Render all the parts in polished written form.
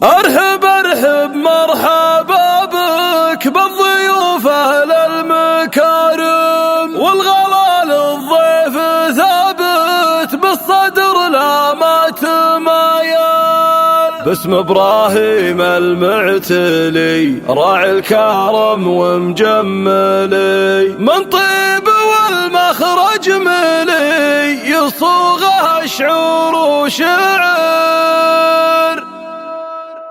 ارحب ارحب مرحبا بك بالضيوف اهل المكارم، والغلا للضيف ثابت بالصدر لا ما تمايل. باسم ابراهيم المعتلي راعي الكرم ومجملي، من طيب والمخرج ملي يصوغها شعور وشعر.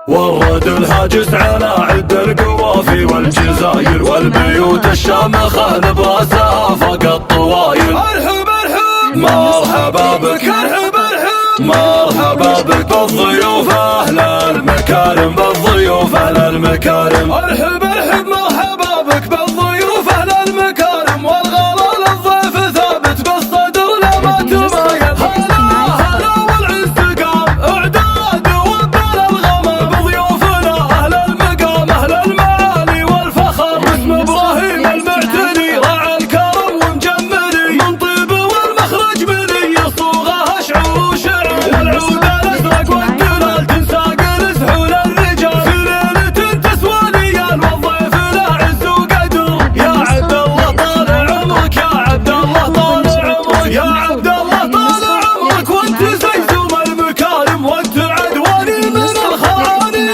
ورد الهاجس على عد القوافي والجزاير، والبيوت الشامخة لباسها فوق الطوايل. ارحب ارحب مرحبا بك، ارحب ارحب مرحبا بك بالضيوف اهل المكارم، بالضيوف اهل المكارم. ارحب ارحب مرحبا بك بالضيوف اهل المكارم، والغلا للضيف ثابت بالصدر لا ما تمايل. هلا والعز قام اعداد وبال الغمام، بضيوفنا اهل المقام اهل المعالي والفخر. باسم ابراهيم المعتلي راعي الكرم ومجملي، من طيب والمخرج ملي يصوغها شعور وشعر. والعود الازرق والدلال تنساق لسحول الرجال، في ليله تسوى ليال والضيف له عز وقدر. يا عبد الله طال عمرك، يا عبد الله طال عمرك، يا عبد الله طال عمرك، وانت زيزوم المكارم، وانت عدواني من الخواني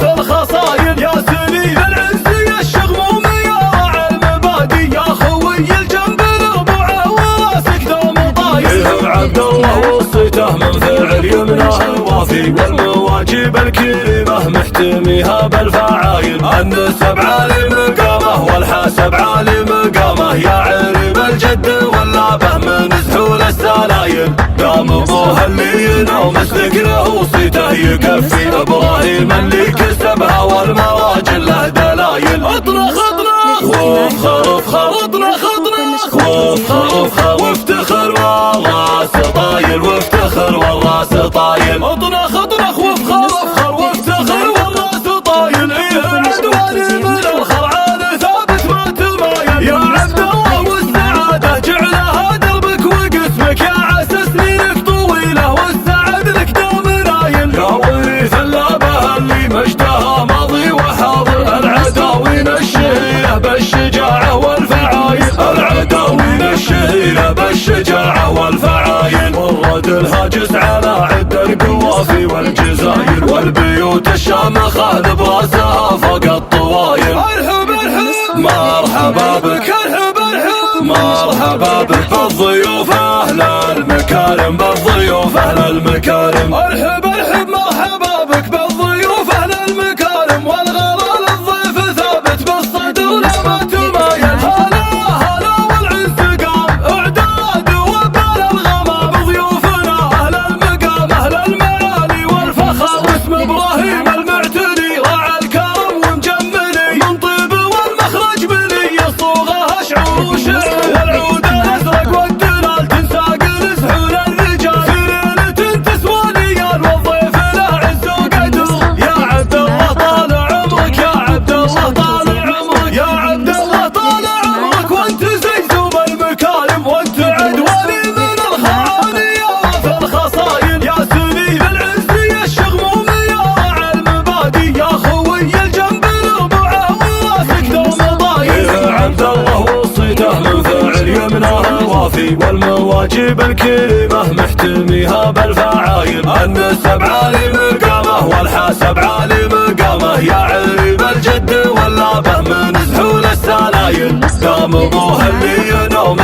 في الخصايل. يا سليل العز يا الشغموم يا راعي المبادي، يا خوي الجنب الربوع وراسك دوم طايل. يا عبد الله وصيته من فعل يمناه الوافي، والمواجب الكريمه محتميها بالفعايل. النسب عالي مقامه والحاسب عالي مقامه، يا عريب الجد واللابه من سحول السلايل. قام ابوها اللي ينوم له وصيته يكفي، ابراهيم اللي كسبها والمراجل له دلايل. اطرخ اطرخ وافخر افخر، اطرخ اطرخ وافخر افخر، وافتخر والراس طايل، وافتخر والراس طايل. اطرخ اطرخ وافخر افخر، وافتخر والراس طايل. ايه عدواني من الخرعان ثابت ما تمايل. يا عبد الله والسعاده جعلها دربك وقسمك، يا عسى سنينك طويله والسعد لك دوم نايل. يا وريث اللابه اللي مجدها ماضي وحاضر، العداوين الشهيره بالشجاعه والفعايل، العداوين الشهيره بالشجاعه والفعايل. ورد الهاجس على عد القوافي والجزاير، والبيوت الشامخه لباسها فوق الطوايل. ارحب ارحب مرحبا بك، ارحب ارحب مرحبا بك بالضيوف اهل المكارم، بالضيوف اهل المكارم. ارحب ارحب مرحبا بك بالضيوف اهل المكارم، والغلا للضيف ثابت بالصدر لا ما تمايل. هلا والعز قام اعداد وبال الغمام، بضيوفنا اهل المقام اهل المعالي والفخر. باسم ابراهيم المعتلي راعي الكرم ومجملي، من طيب والمخرج ملي يصوغها شعور وشعر. والعود الازرق والدلال تنساق لسحول الرجال، في ليله تسوى ليال والضيف له عز وقدر. يا عبد الله طال عمرك، يا عبد الله طال عمرك، يا عبد الله طال عمرك، وانت زيزوم المكارم، وانت عدواني من الخواني في الخصايل. يا سليل العز يا الشغموم يا راعي المبادي، يا خوي الجنب الربوع وراسك دوم طايل. يا عبد الله وصيته من فعل يمناه الوافي، والمواجب الكريمه محتميها بالفعايل. النسب عالي مقامه والحاسب عالي مقامه، يا عريب الجد واللابه من سحول السلايل. قام ابوها اللي ينوم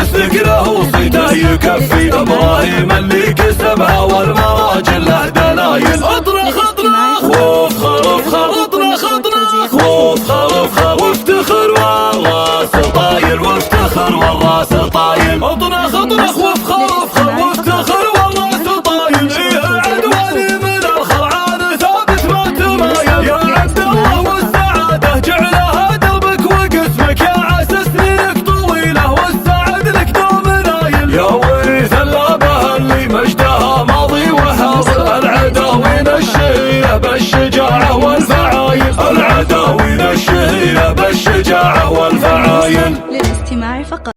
له وصيته يكفي، ابراهيم اللي